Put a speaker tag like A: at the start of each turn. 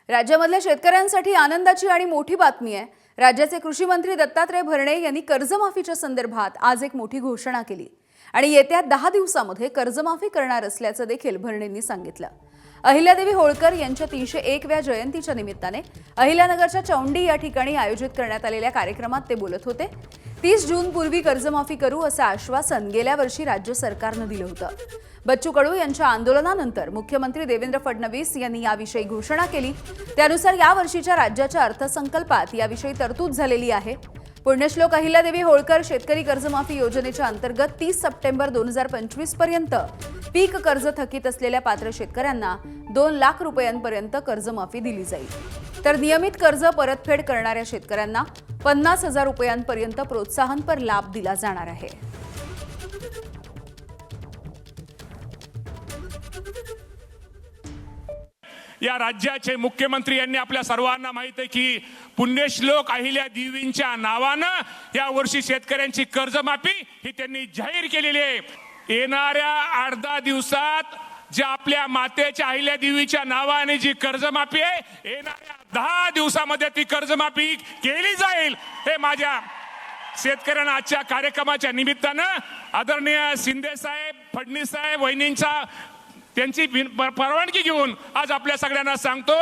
A: राज्यामधल्या शेतकऱ्यांसाठी आनंदाची आणि मोठी बातमी आहे। राज्याचे कृषी मंत्री दत्तात्रय भरणे यांनी कर्जमाफीच्या संदर्भात आज एक मोठी घोषणा केली आणि येत्या 10 दिवसांमध्ये कर्जमाफी करणार असल्याचं देखील भरणेंनी सांगितलं। अहिल्यादेवी होळकर यांच्या 301व्या जयंतीच्या निमित्ताने अहिल्यानगरच्या चौंडी या ठिकाणी आयोजित करण्यात आलेल्या कार्यक्रमात ते बोलत होते। 30 जून पूर्वी कर्जमाफी करू असं आश्वासन गेल्या वर्षी राज्य सरकारने दिलं होतं। बच्चू कडू यांच्या आंदोलनानंतर मुख्यमंत्री देवेंद्र फडणवीस यांनी याविषयी घोषणा केली। त्यानुसार या वर्षीच्या राज्याच्या अर्थसंकल्पात याविषयी तरतूद झालेली आहे। पुण्यश्लोक अहिल्यादेवी होळकर शेतकरी कर्जमाफी योजनेच्या अंतर्गत 30 सप्टेंबर 2025 पर्यंत पीक कर्ज थकीत असलेल्या पात्र शेतकऱ्यांना 2 लाख रुपयांपर्यंत कर्जमाफी दिली जाईल। तर नियमित कर्ज परतफेड करणाऱ्या शेतकऱ्यांना 50,000 रुपयांपर्यंत प्रोत्साहनपर लाभ दिला जाणार आहे।
B: या राज्याचे मुख्यमंत्री यांनी आपल्या सर्वांना माहिती आहे की पुण्यश्लोक अहिल्या देवींच्या नावानं या वर्षी शेतकऱ्यांची कर्जमाफी ही त्यांनी जाहीर केलेली आहे। येणाऱ्या 8-10 दिवसात जे आपल्या मातेच्या अहिल्या देवीच्या नावाने जी कर्जमाफी आहे, येणाऱ्या 10 दिवसामध्ये ती कर्जमाफी केली जाईल। हे माझ्या शेतकऱ्यांना आजच्या कार्यक्रमाच्या निमित्तानं आदरणीय शिंदे साहेब, फडणवीस साहेब, वहिनींचा त्यांची परवानगी घेऊन आज आपल्या सगळ्यांना सांगतो।